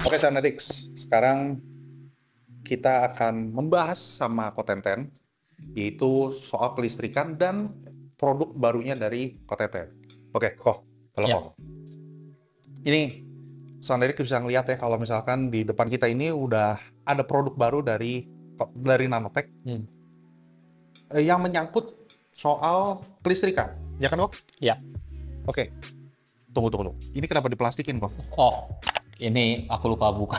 Oke, Sanadix. Sekarang kita akan membahas sama Kotenten, yaitu soal kelistrikan dan produk barunya dari Kotenten. Oke, kok. Halo, Ya. kok. Ini, Sanadix bisa ngeliat ya, kalau misalkan di depan kita ini udah ada produk baru dari Nanotech yang menyangkut soal kelistrikan. Ya kan, kok? Ya. Oke. Tunggu. Ini kenapa diplastikin, kok? Oh, ini aku lupa buka.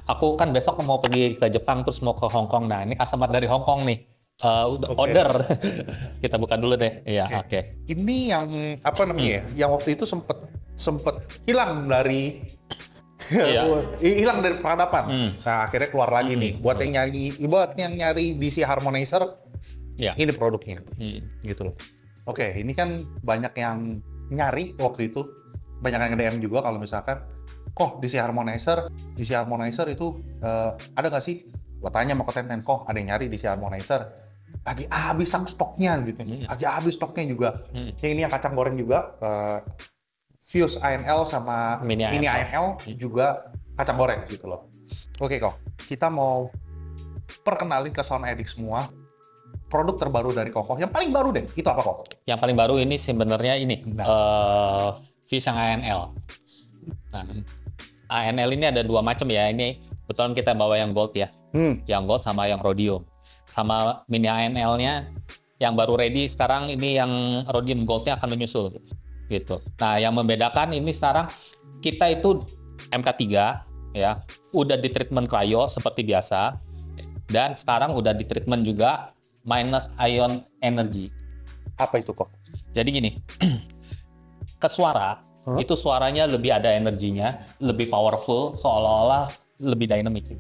Aku kan besok mau pergi ke Jepang terus mau ke Hong Kong. Nah, ini customer dari Hong Kong nih. Udah Oke. order. Kita buka dulu deh. Iya, oke. Ini yang apa namanya ya? Yang waktu itu sempet hilang dari Iya. hilang dari peradaban. Nah, akhirnya keluar lagi nih. Buat yang nyari DC Harmonizer, Iya. ini produknya. Gitu loh. Oke, ini kan banyak yang nyari waktu itu. Banyak yang DM juga kalau misalkan, kok DC Harmonizer itu ada nggak sih? Gua tanya sama Kotenten, kok ada yang nyari DC Harmonizer? Lagi habis stoknya gitu. Lagi habis stoknya juga. Yang ini yang kacang goreng juga, Fuse ANL sama Mini Mini ANL. ANL juga kacang goreng gitu loh. Oke, kok. Kita mau perkenalin ke Sound Addict semua produk terbaru dari Kokoh. Yang paling baru deh, itu apa, kok? Yang paling baru ini sebenarnya ini Fuse yang ANL. Nah, ANL ini ada dua macam ya. Ini betulan kita bawa yang gold ya. Yang gold sama yang rhodium. Sama mini ANL-nya yang baru ready sekarang, ini yang rhodium gold-nya akan menyusul gitu. Nah, yang membedakan ini sekarang kita itu MK3 ya, udah di treatment cryo seperti biasa, dan sekarang udah di treatment juga minus ion energy. Apa itu, kok? Jadi gini, ke suara itu suaranya lebih ada energinya, lebih powerful, seolah-olah lebih dynamic.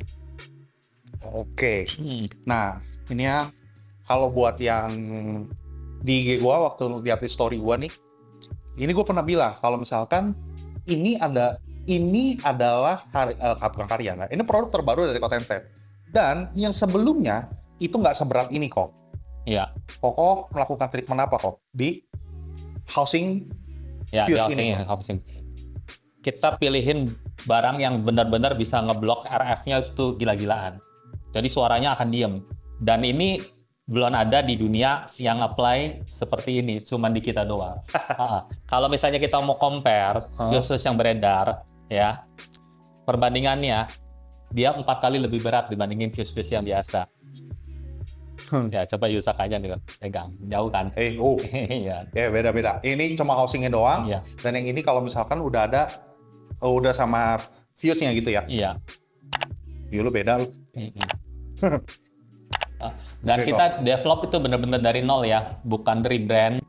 Oke. Nah, ini ya, kalau buat yang di IG gua waktu di update story gua nih, ini gua pernah bilang kalau misalkan ini adalah bukan karya, nah, ini produk terbaru dari Kotenten. Dan yang sebelumnya itu nggak seberat ini, kok. Iya. Kokoh melakukan treatment apa, kok? Di housing Ya, di Fuse ini. housing. Kita pilihin barang yang benar-benar bisa ngeblok RF-nya itu gila-gilaan. Jadi suaranya akan diem. Dan ini belum ada di dunia yang apply seperti ini, cuma di kita doang. Kalau misalnya kita mau compare Fuse yang beredar, ya, perbandingannya dia 4 kali lebih berat dibandingin Fuse yang biasa. Ya, coba Yusak aja nih, pegang. Jauh kan? Iya. Ya, beda-beda. Ini cuma housingnya doang. Iya. Dan yang ini kalau misalkan udah sama fuse-nya gitu ya. Iya. Ya, lu beda lu. Dan Oke, kita develop itu benar-benar dari nol ya, bukan rebrand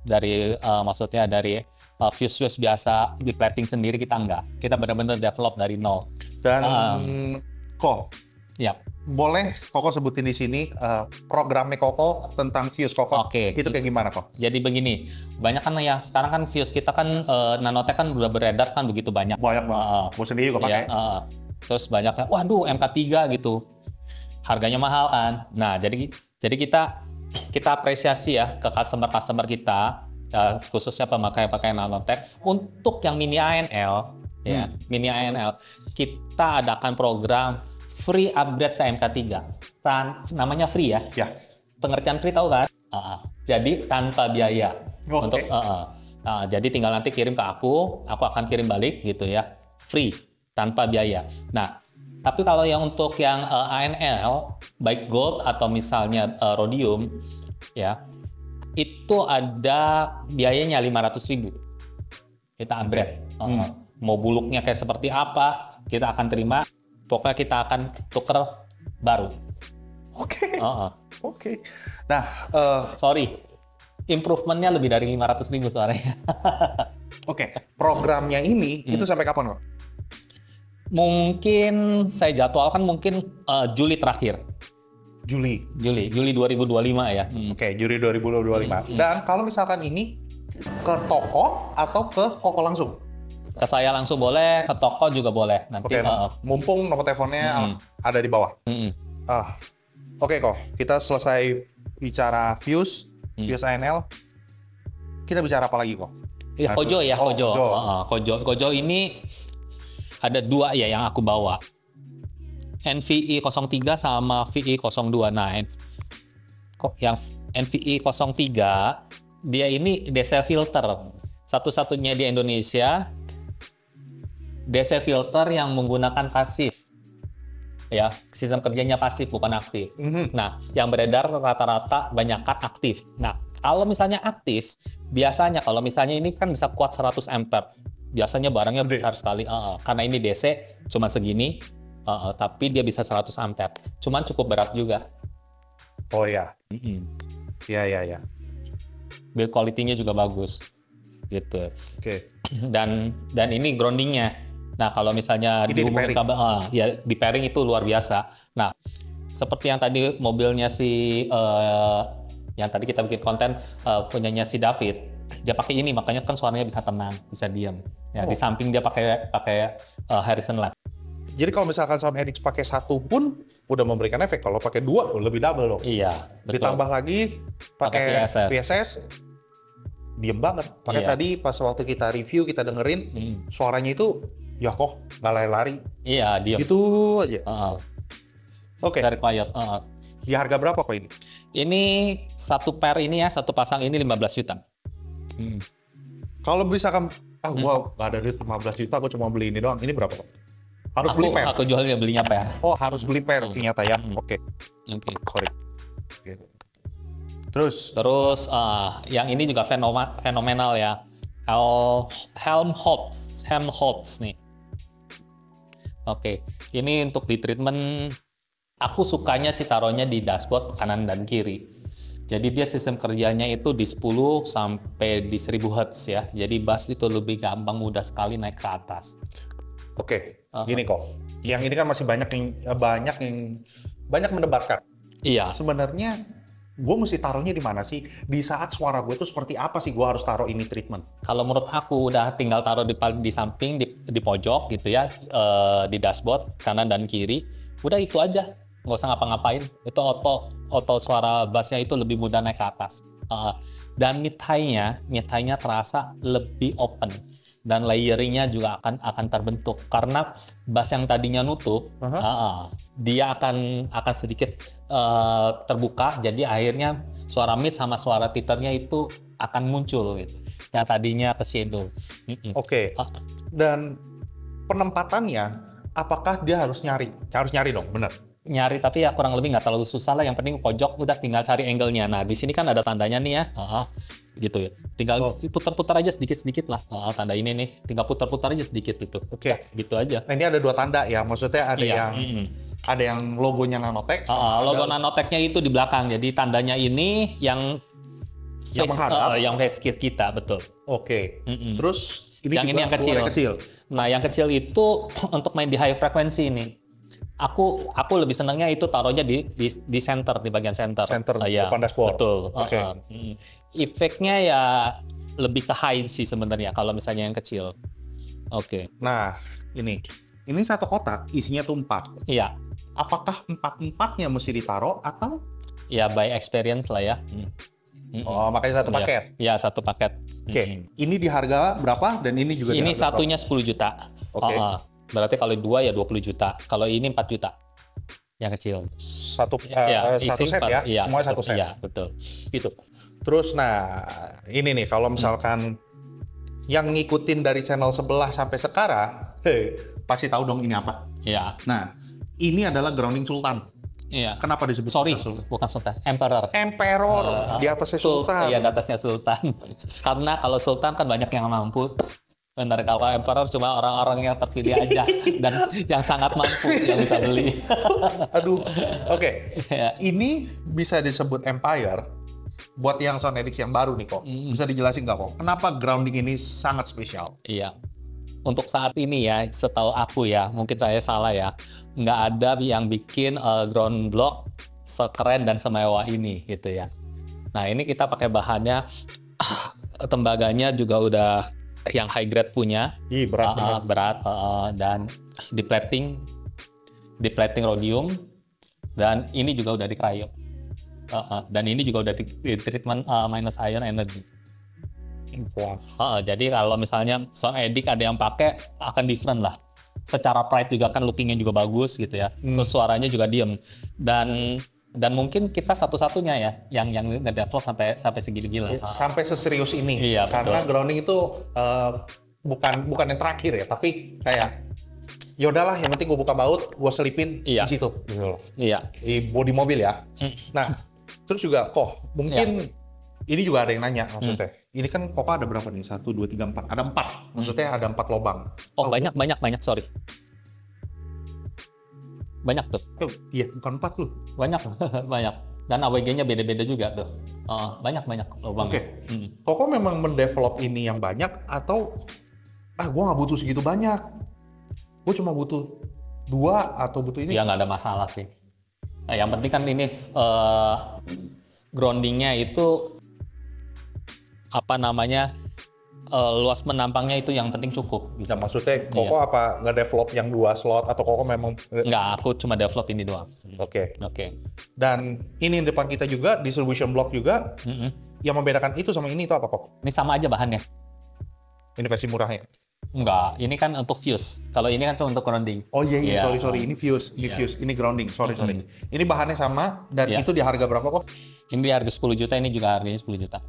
dari maksudnya dari Fuse biasa di plating sendiri, kita enggak. Kita benar-benar develop dari nol. Dan kok Ya. boleh Koko sebutin di sini programnya Koko tentang Fuse Koko. Oke. Itu kayak gimana, kok? Jadi begini, banyak kan ya sekarang kan Fuse kita kan Nanotech kan udah beredar kan begitu banyak. Banyak banget. Gue sendiri juga pakai. Terus banyak, waduh MK3 gitu. Harganya mahal kan. Nah, jadi kita apresiasi ya ke customer kita, khususnya pemakai Nanotech, untuk yang mini ANL ya, mini ANL kita adakan program free upgrade ke MK3. Namanya free ya. Ya. Pengertian free tahu kan? Jadi tanpa biaya. Oke. Untuk jadi tinggal nanti kirim ke aku akan kirim balik gitu ya. Free, tanpa biaya. Nah, tapi kalau yang untuk yang ANL, baik gold atau misalnya rhodium ya, itu ada biayanya 500.000. Kita upgrade. Mau buluknya kayak seperti apa, kita akan terima. Pokoknya kita akan tuker baru. Oke. Oke. Nah, sorry, improvementnya lebih dari 500.000 soalnya. Oke. Programnya ini itu sampai kapan, kok? Mungkin saya jadwalkan mungkin Juli terakhir. Juli 2025 ya. Oke, Juli 2025. Dan kalau misalkan ini ke toko atau ke Koko langsung? Ke saya langsung boleh, ke toko juga boleh. Nanti. Oke, mumpung nomor teleponnya ada di bawah. Oke, kok. Kita selesai bicara Fuse ANL. Kita bicara apa lagi, kok? Ya, Kojo ya, Kojo. Kojo ini ada dua ya yang aku bawa. NVE 03 sama VE 02. Nah, yang NVE 03 dia ini DC filter. Satu-satunya di Indonesia DC filter yang menggunakan pasif. Ya, sistem kerjanya pasif bukan aktif. Nah, yang beredar rata-rata banyakkan aktif. Nah, kalau misalnya aktif, biasanya kalau misalnya ini kan bisa kuat 100 ampere. Biasanya barangnya besar sekali. Karena ini DC cuma segini, tapi dia bisa 100 ampere. Cuman cukup berat juga. Oh ya. Ya. Build quality-nya juga bagus. Gitu. Oke. Dan ini grounding-nya. Nah, kalau misalnya dihubungin kabel, ya di pairing itu luar biasa. Nah, seperti yang tadi mobilnya yang tadi kita bikin konten punyanya si David, dia pakai ini, makanya kan suaranya bisa tenang, bisa diam. Ya, di samping dia pakai Harrison Lab. Jadi kalau misalkan SoundEdX pakai satu pun udah memberikan efek, kalau pakai dua lebih double dong. Iya, betul. Ditambah lagi pakai VSS, diem banget. Pakai tadi pas waktu kita review, kita dengerin suaranya itu ya kok nggak lari-lari. Iya, diam. Gitu aja. Oke. Dari quiet. Di harga berapa kok ini? Ini satu pair ini ya, satu pasang ini 15 juta. Kalau misalkan, gua nggak ada duit 15 juta, aku cuma beli ini doang. Ini berapa kok? Harus beli pair? Aku jualnya belinya pair. Oh, harus beli pair ternyata ya. Oke. Sorry. Terus yang ini juga fenomenal ya. Helmholtz nih. Oke, ini untuk di treatment, aku sukanya sih taruhnya di dashboard kanan dan kiri. Jadi dia sistem kerjanya itu di 10 sampai di 1000 Hz ya. Jadi bass itu lebih gampang, mudah sekali naik ke atas. Oke, gini kok. Yang ini kan masih banyak mendebatkan. Iya. Sebenarnya gue mesti taruhnya di mana sih? Di saat suara gue itu seperti apa sih gue harus taruh ini treatment? Kalau menurut aku udah tinggal taruh di samping, di pojok gitu ya, di dashboard kanan dan kiri. Udah itu aja, nggak usah ngapa-ngapain. Itu auto suara bassnya itu lebih mudah naik ke atas. Dan mid high-nya terasa lebih open. Dan layering-nya juga akan terbentuk karena bass yang tadinya nutup, dia akan sedikit terbuka, jadi akhirnya suara mid sama suara titernya itu akan muncul gitu. Yang tadinya ke shadow. Oke. Dan penempatannya, apakah dia harus nyari? Harus nyari dong, benar? Nyari, tapi ya kurang lebih nggak terlalu susah lah. Yang penting pojok udah tinggal cari angle-nya. Nah, di sini kan ada tandanya nih ya. Gitu ya. Tinggal putar-putar aja sedikit-sedikit lah. Tanda ini nih, tinggal putar-putar aja sedikit gitu. Oke. Gitu aja. Nah, ini ada dua tanda ya. Maksudnya ada yang logonya Nanotech. Logo Nanotech-nya itu di belakang. Jadi tandanya ini yang face kit kita, betul. Oke. Terus ini yang juga yang kecil. Nah, yang kecil itu untuk main di high frequency ini. Aku lebih senangnya itu taruhnya di center, di bagian center. Depan dashboard. Betul. Efeknya ya lebih ke high sih sebenarnya kalau misalnya yang kecil. Oke. Nah, ini satu kotak isinya tuh 4. Iya. Apakah 4-4-nya mesti ditaruh atau? Ya by experience lah ya. Oh, makanya satu paket. Iya, satu paket. Oke. Ini di harga berapa dan ini juga ini satunya 10 juta. Oke. Berarti kalau 2 ya 20 juta. Kalau ini 4 juta. Yang kecil. Satu set ya? Iya, semuanya satu set? Iya, betul. Gitu. Terus nah, ini nih kalau misalkan yang ngikutin dari channel sebelah sampai sekarang, pasti tahu dong ini apa. Iya. Nah, ini adalah grounding Sultan. Iya. Kenapa disebut Sultan? Bukan Sultan. Emperor. Di atasnya Sultan. Iya, di atasnya Sultan. Karena kalau Sultan kan banyak yang mampu. Benar, kalau Emperor cuma orang-orang yang terpilih aja dan yang sangat mampu yang bisa beli. Aduh, oke. Ini bisa disebut Empire buat yang SoundEdX yang baru nih kok. Bisa dijelasin nggak kok? Kenapa grounding ini sangat spesial? Iya. Untuk saat ini ya, setahu aku ya, mungkin saya salah ya, nggak ada yang bikin ground block sekeren dan semewah ini gitu ya. Nah, ini kita pakai bahannya, tembaganya juga udah yang high grade punya. Berat dan di plating rhodium, dan ini juga udah di cryo. Dan ini juga udah di treatment minus ion energy. Jadi kalau misalnya SoundEdX ada yang pakai, akan different lah. secara pride juga kan lookingnya juga bagus gitu ya. Terus suaranya juga diem. Dan mungkin kita satu-satunya ya yang nge-develop sampai segini-gila. Sampai seserius ini. Iya, Karena betul. grounding itu bukan yang terakhir ya, tapi kayak ya udahlah, yang penting gue buka baut, gue selipin Iya. di situ. Gitu loh. Iya. Di bodi mobil ya. Nah, terus juga mungkin ini juga ada yang nanya maksudnya. Ini kan kok ada berapa nih? 1, 2, 3, 4. Ada 4. Maksudnya ada 4 lubang. Oh, banyak, sorry. Banyak tuh. Iya, bukan 4 loh. Banyak, banyak. Dan AWG-nya beda-beda juga tuh. Banyak lubang. Oke. Koko memang mendevelop ini yang banyak atau gue nggak butuh segitu banyak. Gue cuma butuh 2 atau butuh ini. Ya nggak ada masalah sih. Nah, yang penting kan ini groundingnya itu apa namanya luas menampangnya itu yang penting cukup. Bisa maksudnya Koko apa nge-develop yang 2 slot atau Koko memang Nggak, aku cuma develop ini doang. Oke. Oke. Dan ini depan kita juga distribution block juga. Yang membedakan itu sama ini itu apa kok? Ini sama aja bahannya. Ini versi murahnya. Enggak, ini kan untuk fuse. Kalau ini kan cuma untuk grounding. Oh iya, sorry. Ini fuse, ini grounding. Sorry. Ini bahannya sama dan itu di harga berapa kok? Ini di harga 10 juta, ini juga harganya 10 juta.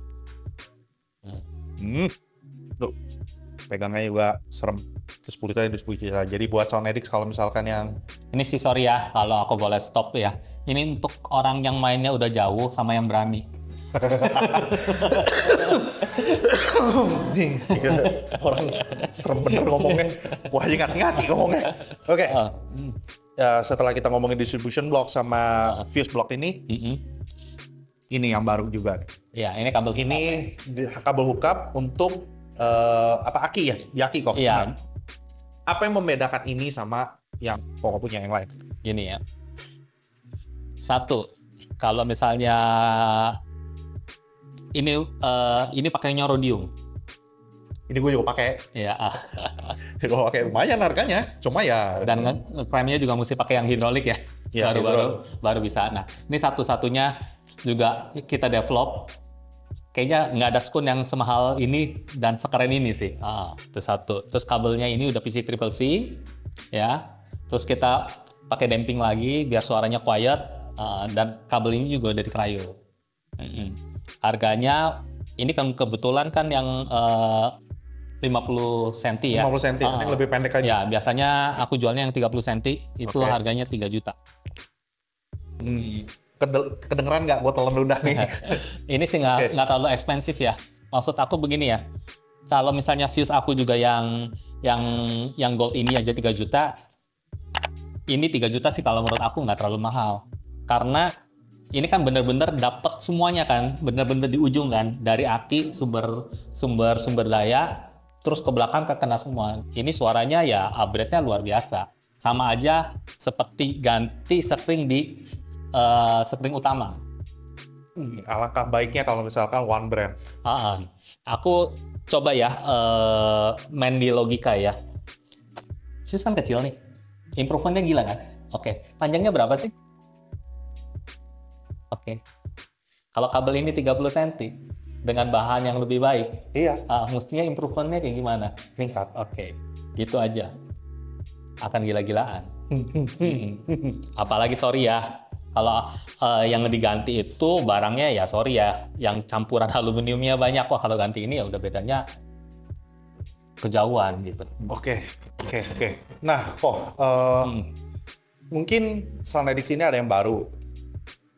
Tuh, pegangnya juga serem. Terus 10 juta, 10 juta. Jadi buat sound addicts kalau misalkan yang... Ini sih sorry ya, kalau aku boleh stop ya. Ini untuk orang yang mainnya udah jauh sama yang berani. Orang serem bener ngomongnya. Wah, ngati-ngati ngomongnya. Oke. Ya, setelah kita ngomongin distribution block sama fuse block ini, ini yang baru juga. Ya, ini kabel hookup. Ini kabel hookup untuk aki ya? Di aki kok. Iya. Nah, apa yang membedakan ini sama yang Koko punya yang lain? Gini ya. Satu, kalau misalnya ini pakainya rhodium. Ini gue juga pakai. Iya. Gue pakai lumayan harganya. Cuma ya. Dan frame-nya juga mesti pakai yang hidrolik ya. Ya baru bisa. Nah, ini satu-satunya juga kita develop. Kayaknya nggak ada skun yang semahal ini dan sekeren ini sih. Itu satu. Terus kabelnya ini udah PC Triple C, ya. Terus kita pakai damping lagi biar suaranya quiet. Dan kabel ini juga dari Cryo. Harganya ini kan kebetulan kan yang 50 cm ya. 50 cm, ini lebih pendek aja. Ya, biasanya aku jualnya yang 30 cm, itu harganya 3 juta. Kedengeran nggak gue telan ludah nih? Ini sih nggak terlalu ekspensif ya. Maksud aku begini ya, kalau misalnya fuse aku juga yang gold ini aja 3 juta, ini 3 juta sih kalau menurut aku nggak terlalu mahal. Karena ini kan bener-bener dapat semuanya kan, bener-bener di ujung kan, dari aki sumber daya, terus ke belakang kena semua. Ini suaranya ya upgrade-nya luar biasa. Sama aja seperti ganti string di string utama. Alangkah baiknya kalau misalkan one brand. Aku coba ya main di logika ya. Fuse kan kecil nih, improvement-nya gila kan? Oke, panjangnya berapa sih? Oke. Kalau kabel ini 30 cm dengan bahan yang lebih baik, mestinya improvement-nya kayak gimana? Meningkat. Oke. Gitu aja. Akan gila-gilaan. Apalagi sorry ya, kalau yang diganti itu barangnya ya sorry ya, yang campuran aluminiumnya banyak. Wah, kalau ganti ini ya udah bedanya kejauhan gitu. Oke. Nah, mungkin Sound Addicts ini ada yang baru.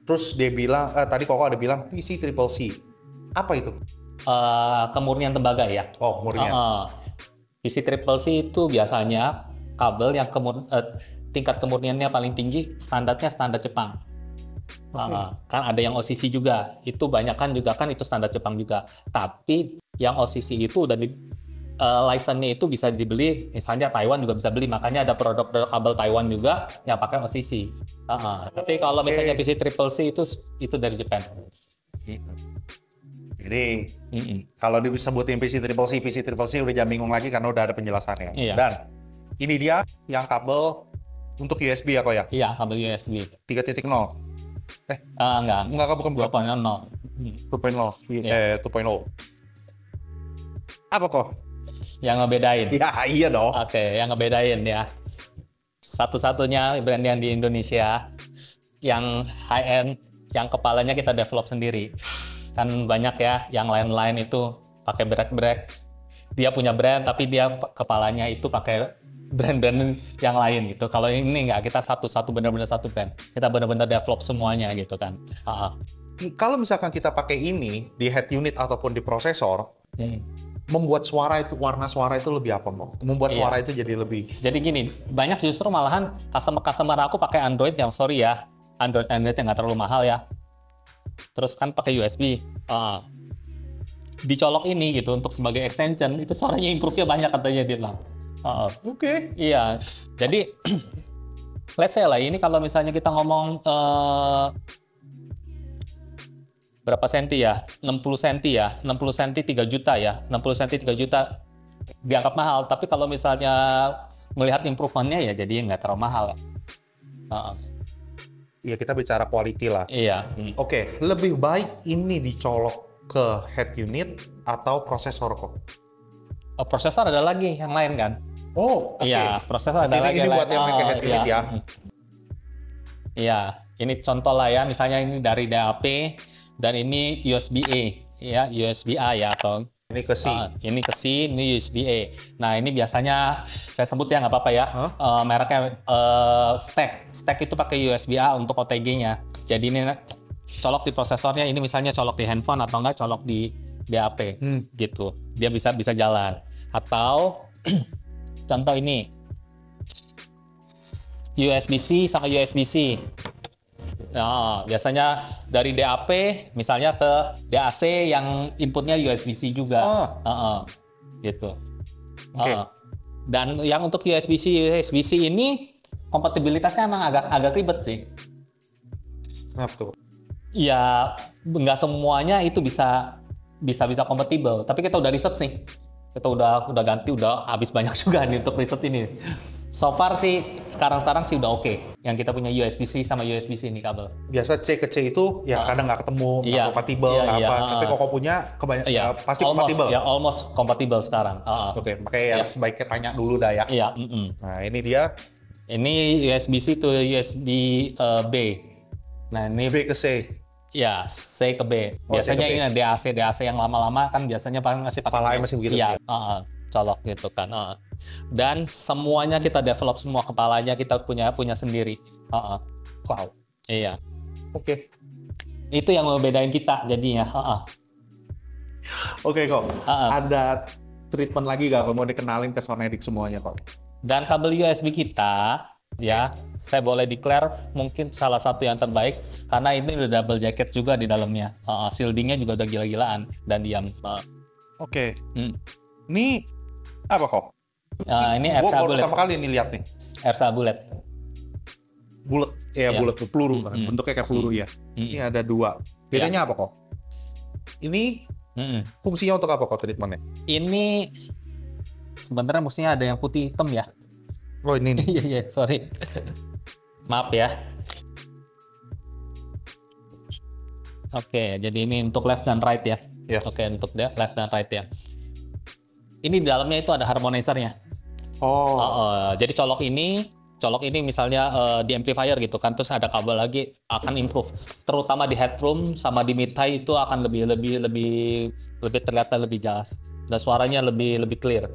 Terus dia bilang, tadi Koko ada bilang PC Triple C. Apa itu? Kemurnian tembaga ya. Oh, kemurnian. PC Triple C itu biasanya kabel yang tingkat kemurniannya paling tinggi, standarnya standar Jepang. Kan ada yang OCC juga. Itu banyak kan juga kan itu standar Jepang juga. Tapi yang OCC itu udah license-nya itu bisa dibeli, misalnya Taiwan juga bisa beli, makanya ada produk-produk kabel Taiwan juga yang pakai OCC. Tapi kalau misalnya PC Triple C itu dari Jepang. Jadi kalau disebutin PC Triple C udah jangan bingung lagi karena udah ada penjelasannya. Iya. Dan ini dia yang kabel untuk USB ya kok ya? Iya, kabel USB. 3.0. Enggak, bukan 2.0. 2.0. Apa kok? Yang ngebedain. Ya, iya dong. Oke, yang ngebedain ya. Satu-satunya brand yang di Indonesia yang high end, yang kepalanya kita develop sendiri. Kan banyak ya, yang lain-lain itu pakai brand. Dia punya brand, tapi dia kepalanya itu pakai brand-brand yang lain gitu. Kalau ini nggak, kita satu benar-benar satu brand. Kita benar-benar develop semuanya gitu kan. Kalau misalkan kita pakai ini di head unit ataupun di prosesor, membuat suara itu, warna suara itu lebih apa, Mo? Membuat suara itu jadi lebih... Jadi gini, banyak justru malahan customer aku pakai Android yang sorry ya, Android yang nggak terlalu mahal ya. Terus kan pakai USB. Dicolok ini gitu untuk sebagai extension, itu suaranya improve-nya banyak katanya dia bilang. Oke. Iya, jadi let's say lah ini kalau misalnya kita ngomong berapa senti ya? 60 senti ya? 60 senti 3 juta ya? 60 senti 3 juta dianggap mahal, tapi kalau misalnya melihat improve-nya ya jadi nggak terlalu mahal. Iya, kita bicara quality lah. Iya. Oke, lebih baik ini dicolok ke head unit atau prosesor kok? Prosesor ada lagi yang lain kan? Oh, oke. Iya, prosesor ada lagi. Ini buat yang pakai head unit ya? Iya, ini contoh lah ya, misalnya ini dari DAP dan ini USB-A, ya USB-A ya atau ini ke C. Ini ke C, ini USB-A. Nah ini biasanya saya sebut ya nggak apa-apa ya, mereknya stack itu pakai USB-A untuk OTG-nya. Jadi ini colok di prosesornya, ini misalnya colok di handphone atau enggak colok di DAP gitu, dia bisa jalan. Atau contoh ini USB-C sama USB-C. Nah, biasanya dari DAP misalnya ke DAC yang inputnya USB-C juga, gitu. Dan yang untuk USB-C ini kompatibilitasnya emang agak ribet sih. Kenapa tuh? Ya nggak semuanya itu bisa kompatibel. Tapi kita udah research nih, kita udah ganti, udah habis banyak juga nih untuk riset ini. So far sih sekarang sih udah oke. Yang kita punya USB-C sama USB-C ini kabel. Biasa C ke C itu ya kadang nggak ketemu, nggak kompatibel, nggak apa. Tapi kok punya kebanyakan pasti kompatibel. Ya almost kompatibel sekarang. Oke, makanya sebaiknya tanya dulu dah ya. Iya. Nah ini dia. Ini USB-C to USB B. Nah ini B ke C. Ya, C ke B. Biasanya ini DAC yang lama-lama kan biasanya masih pakai. Kepalanya masih begitu. Iya. Colok gitu kan. Dan semuanya kita develop, semua kepalanya kita punya sendiri. Wow. Iya. Oke. Itu yang membedain kita jadinya. Oke kok. Ada treatment lagi gak kalau mau dikenalin ke Sonedic semuanya kok? Dan kabel USB kita ya, saya boleh declare mungkin salah satu yang terbaik karena ini udah double jacket juga di dalamnya. Shieldingnya juga udah gila-gilaan dan diam. Oke. Ini apa kok? Ini RSA Bullet. Bullet. Pertama kali ini lihat nih. RSA Bullet. Bullet, bullet peluru kan. Bentuknya kayak peluru ya. Ini ada 2. Bedanya apa kok? Ini fungsinya untuk apa kok treatmentnya? Ini sebenarnya mestinya ada yang putih hitam ya. Oh ini nih. Iya, sorry. Maaf ya. Oke, jadi ini untuk left dan right ya. Oke, untuk left dan right ya. Ini di dalamnya itu ada harmonizer-nya. Jadi colok ini misalnya di amplifier gitu kan, terus ada kabel lagi akan improve. Terutama di headroom sama di mid high itu akan lebih terlihat lebih jelas dan suaranya lebih clear.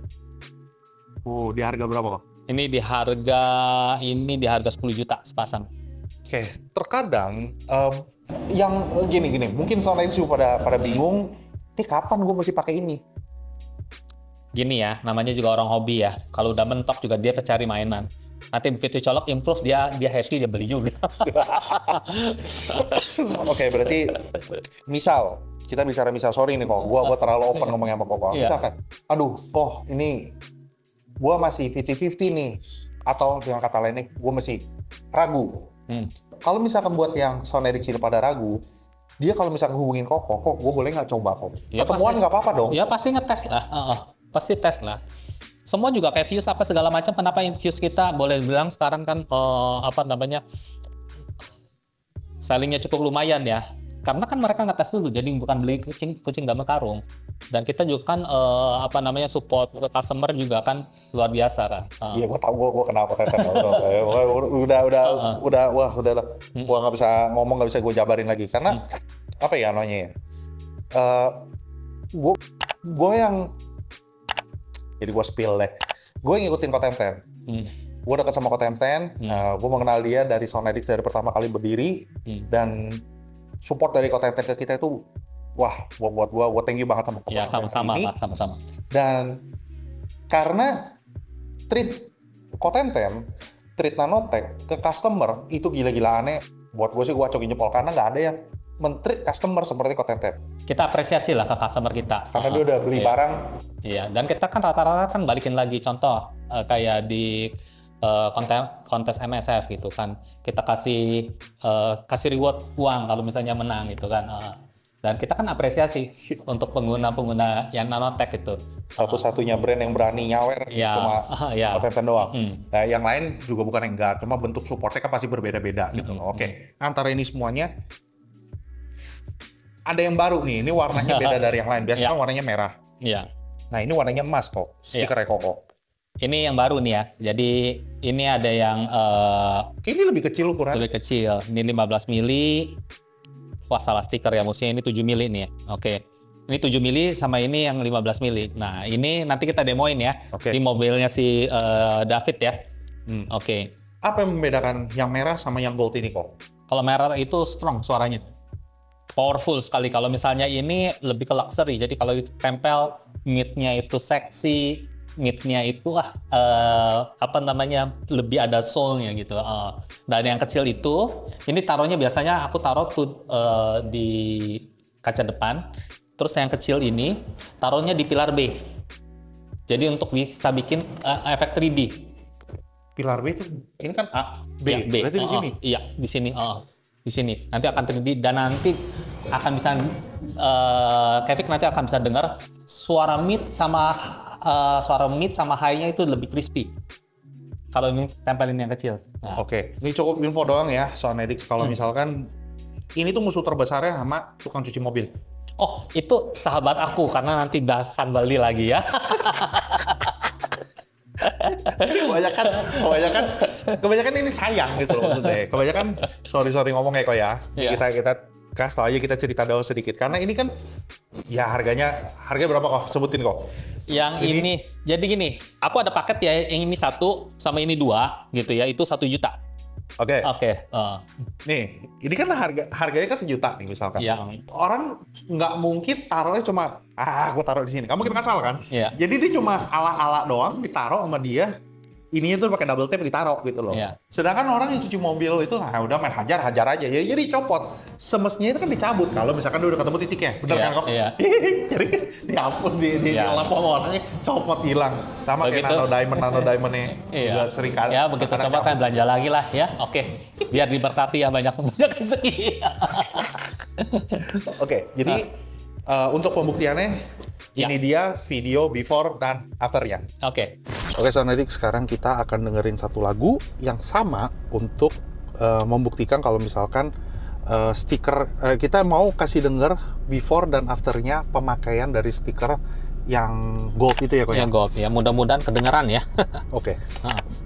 Di harga berapa kok? Ini di harga 10 juta sepasang. Oke, terkadang yang gini, mungkin soalnya sih pada bingung, ini kapan gue mesti pakai ini? Gini ya, namanya juga orang hobi ya. Kalau udah mentok juga dia cari mainan. Nanti begitu colok improve dia happy, dia beli juga. Oke, berarti kita bicara sorry nih kok, gua terlalu open ngomongnya sama kok. Misalkan, ini gua masih 50-50 nih, atau dengan kata lainnya gua masih ragu. Kalau misalkan buat yang Sonedic sini pada ragu, dia kalau misalkan hubungin kok gua boleh nggak coba kok? Ketemuan nggak apa-apa dong? Ya pasti ngetes lah. Pasti tes lah. Semua juga kayak fuse apa segala macam. Kenapa fuse kita boleh bilang sekarang kan sellingnya cukup lumayan ya. karena kan mereka ngetes dulu, jadi bukan beli kucing dalam karung. Dan kita juga kan support ke customer juga kan luar biasa kan. Iya, gue tau gue kenapa konten. Udah, gue nggak bisa ngomong, nggak bisa gue jabarin lagi karena apa ya namanya ya? Gue yang jadi gue spill deh. Gue ngikutin Kotenten. Gue dekat sama Kotenten. Gue mengenal dia dari Soundedix dari pertama kali berdiri dan support dari Kotenten ke kita itu, wah, buat gue thank you banget sama Kotenten. Ya, sama-sama. Dan karena treat Kotenten, treat Nanotech ke customer itu gila-gila aneh. Buat gue sih gue acokin jempol karena nggak ada yang men-treat customer seperti Kotenten. Kita apresiasi lah ke customer kita. Karena dia udah beli barang. Iya, dan kita kan rata-rata kan balikin lagi. Contoh kayak di kontes MSF gitu kan, kita kasih reward uang kalau misalnya menang gitu kan. Dan kita kan apresiasi untuk pengguna-pengguna yang Nanotech itu. Satu-satunya brand yang berani nyawer cuma Kotenten doang. Nah, yang lain juga bukan yang enggak, cuma bentuk supportnya kan pasti berbeda-beda gitu loh. Oke. Antara ini semuanya ada yang baru nih, ini warnanya beda dari yang lain. Biasanya kan warnanya merah. Iya. Nah, ini warnanya emas kok, stikernya Koko. Ini yang baru nih ya. Jadi ini ada yang ini lebih kecil ukuran. Lebih kecil. Ini 15 mili. Wah, salah stiker ya. Maksudnya ini 7 mili nih ya. Oke. Ini 7 mili sama ini yang 15 mili. Nah, ini nanti kita demoin ya. Di mobilnya si David ya. Oke. Apa yang membedakan yang merah sama yang gold ini kok? Kalau merah itu strong suaranya. Powerful sekali. Kalau misalnya ini lebih ke luxury. Jadi kalau tempel, mid-nya itu seksi. Mid-nya itu lebih ada soul-nya gitu. Dan yang kecil itu, ini taruhnya biasanya aku taruh di kaca depan. Terus yang kecil ini taruhnya di pilar B. Jadi untuk bisa bikin efek 3D. Pilar B itu ini kan A, B. Ya, B. Berarti di sini. Iya, di sini. Di sini. Nanti akan 3D dan nanti akan bisa Kevin nanti akan bisa dengar suara mid sama high-nya itu lebih crispy. Kalau ini tempelin yang kecil. Nah. Oke, ini cukup info doang ya Soundedix. Kalau misalkan ini tuh musuh terbesarnya sama tukang cuci mobil. Oh, itu sahabat aku karena nanti akan beli lagi ya. kebanyakan ini sayang gitu loh maksudnya. Kebanyakan sorry ngomong ya kok ya. Yeah. Kita kasih tau aja, kita cerita dulu sedikit karena ini kan ya harganya berapa kok? Sebutin kok. Yang ini jadi gini, aku ada paket ya, yang ini 1 sama ini 2 gitu ya, itu 1 juta. Oke. Oke. Nih, ini kan harganya kan 1 juta nih misalkan. Yeah. Orang nggak mungkin taruhnya cuma aku taruh di sini. Kamu mungkin ngasal kan? Yeah. Jadi dia cuma ala-ala doang ditaruh sama dia. Ininya tuh pakai double tape ditaruh gitu loh. Yeah. Sedangkan orang yang cuci mobil itu udah main hajar aja. Ya jadi copot. Semestinya itu kan dicabut kalau misalkan udah ketemu titiknya. Bener kan kok? Iya. Jadi dihapus di lampu orangnya copot hilang. Sama begitu, kayak nano diamondnya juga sering kali. Ya begitu coba kan belanja lagi lah ya. Oke. Biar diberkati ya banyak rezeki. Oke, jadi untuk pembuktiannya ini dia video before dan afternya. Oke, Soundedix, sekarang kita akan dengerin satu lagu yang sama untuk membuktikan kalau misalkan stiker kita mau kasih denger before dan afternya pemakaian dari stiker yang gold itu ya kok ya? Yang gold ya, mudah-mudahan kedengeran ya. Oke.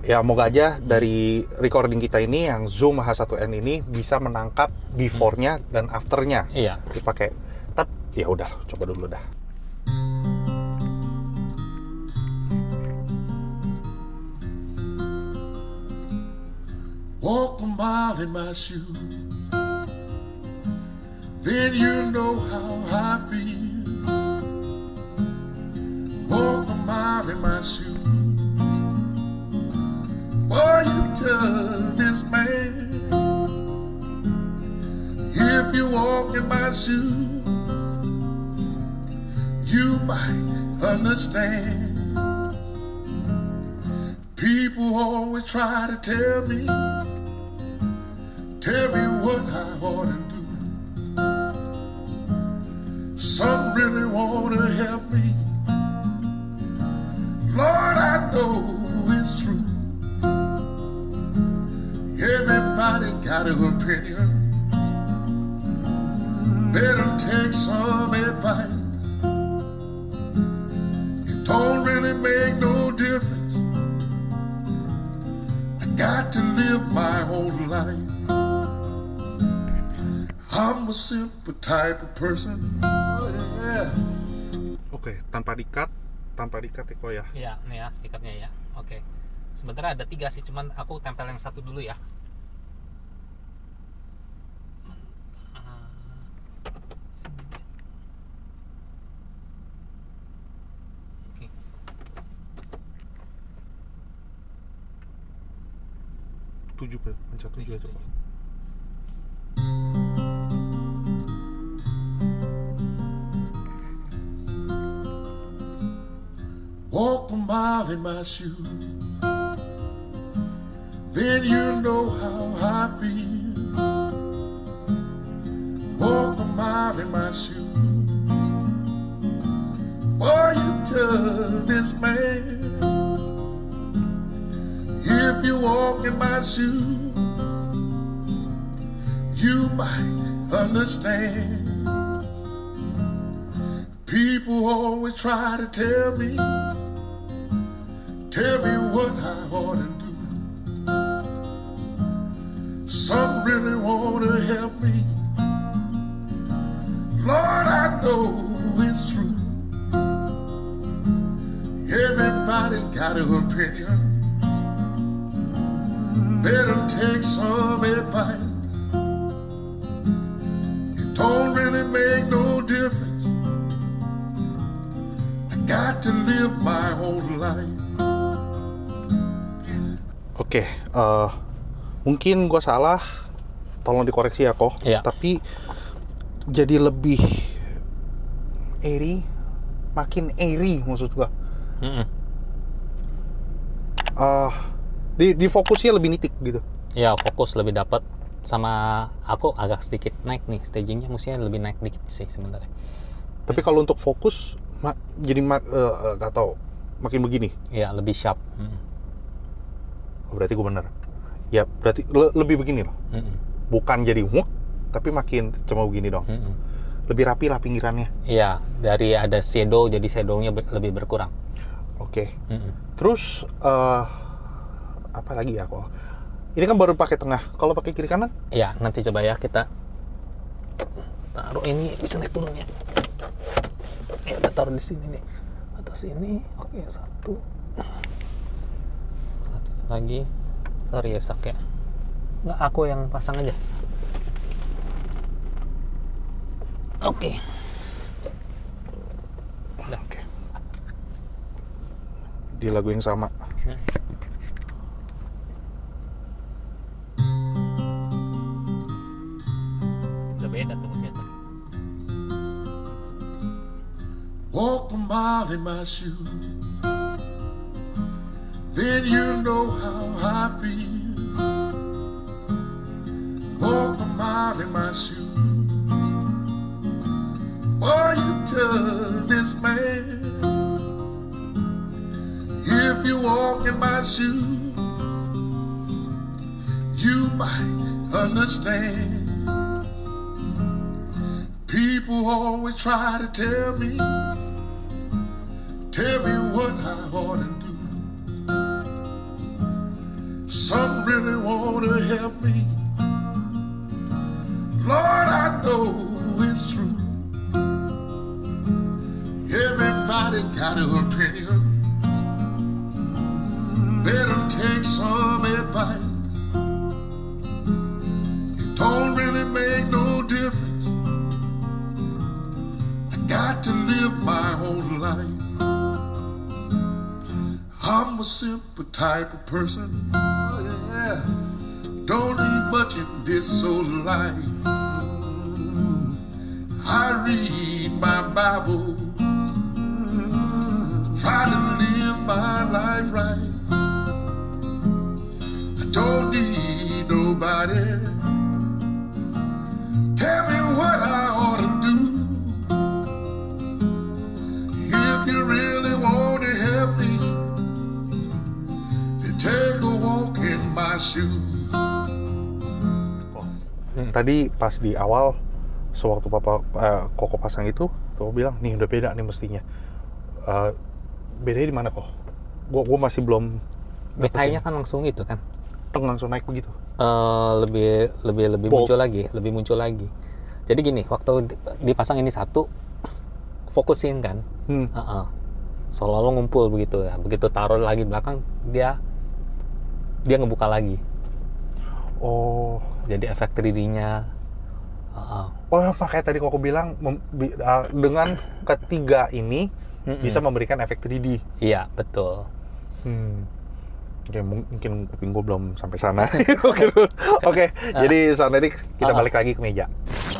Ya moga aja dari recording kita ini yang Zoom H1N ini bisa menangkap before-nya dan after-nya. Iya. Dipakai. Tapi ya udah, coba dulu dah. Walk a mile in my shoes, then you know how I feel. Walk a mile in my shoes, for you touch this man. If you walk in my shoes, you might understand. People always try to tell me what I ought to do. Some really want to help me. Lord, I know it's true. Everybody got an opinion. better take some advice. It don't really make no difference. I got to live my own life. I'm a simple type of person. Oh, yeah. Oke, tanpa dikat ya kok ya. Iya, nih ya stikernya ya. Oke. Sebenarnya ada 3 sih, cuman aku tempel yang 1 dulu ya. Oke. Pencet 7 aja. Walk a mile in my shoes, then you know how I feel. Walk a mile in my shoes, for you to this man. If you walk in my shoes, you might understand. People always try to tell me what I ought to do. Some really want to help me. Lord, I know it's true. Everybody got an opinion. Better take some advice. It don't really make no difference. I got to live my own life. Oke, mungkin gue salah, tolong dikoreksi ya kok. Iya. Tapi jadi lebih airy, makin airy maksud gue. Di fokusnya lebih nitik gitu. Ya, fokus lebih dapat. Sama aku agak sedikit naik nih, stagingnya mestinya lebih naik dikit sih sebenarnya. Tapi kalau untuk fokus, jadi gak tau, makin begini. Iya, lebih sharp. Berarti gue bener. Ya berarti lebih begini loh. Bukan jadi wuk, tapi makin cuma begini dong. Lebih rapi lah pinggirannya. Iya, dari ada shadow jadi shadownya lebih berkurang. Oke. Terus apa lagi ya kok? Ini kan baru pakai tengah. Kalau pakai kiri kanan? Iya, nanti coba ya kita taruh ini bisa naik turun ya. Ya, kita taruh di sini nih. Atas ini. Oke, 1 lagi. Sorry ya Sak ya. Nggak, aku yang pasang aja. Oke. Udah. Oke. Di lagu yang sama. Udah beda tuh musiknya. Walk a mile in my shoes, then you know how I feel. Walk a mile in my shoes, for you to this man. If you walk in my shoes, you might understand. People always try to tell me what I ought to do. Some really want to help me. Lord, I know it's true. Everybody got an opinion. Better take some advice. It don't really make no difference. I got to live my own life. I'm a simple type of person. Oh, yeah. Don't need much in this old life. I read my Bible, try to live my life right. I don't need nobody tell me what I ought to do. If you really want to help me, take a walk in my shoes. Tadi pas di awal sewaktu Koko pasang itu, Koko bilang, nih udah beda nih mestinya. Bedanya di mana kok? Gue masih belum. BTI-nya kan langsung itu kan. Langsung naik begitu. Lebih muncul lagi. Jadi gini, waktu dipasang ini satu, fokusin kan, seolah-olah ngumpul begitu ya. Begitu taruh lagi di belakang, dia ngebuka lagi. Oh, jadi efek 3D-nya. Oh, makanya tadi Koko bilang dengan ketiga ini bisa memberikan efek 3D. Iya, betul. Oke, mungkin kuping gue belum sampai sana. Oke, jadi Sound Addicts kita balik lagi ke meja.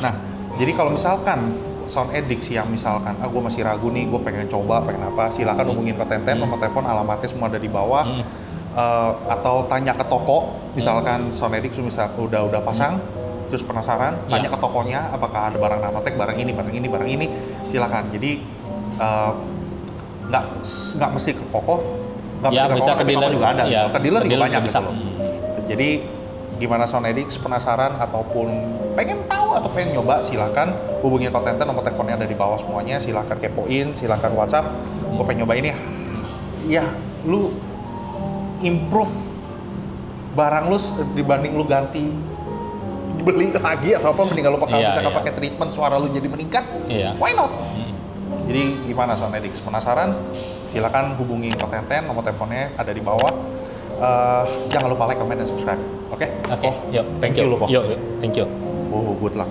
Nah, jadi kalau misalkan Sound Addicts yang misalkan, gue masih ragu nih, gue pengen coba, pengen apa, silakan hubungin ke Tenten, nomor telepon, alamatnya semua ada di bawah. Atau tanya ke toko, misalkan Sound Addicts udah pasang, terus penasaran, tanya ke tokonya, apakah ada barang Nanotek, barang ini, silakan. Jadi nggak mesti ke toko, nggak mesti ke toko, ke dealer juga ada. Ya, ke dealer juga banyak bisa. gitu loh. Jadi gimana Sound Addicts penasaran ataupun pengen tahu atau pengen nyoba, silakan hubungin Tenten, nomor teleponnya ada di bawah semuanya, silakan kepoin, silakan WhatsApp. Gue pengen nyoba ini ya, lu improve barang lu dibanding lu ganti beli lagi atau apa, mending lu pakai treatment suara lu jadi meningkat, why not? Jadi gimana Sound Addicts penasaran, silakan hubungi Tenten, nomor teleponnya ada di bawah. Jangan lupa like, comment, dan subscribe. Oke? Yuk, thank you. Lu, Yuk, thank you. Good luck.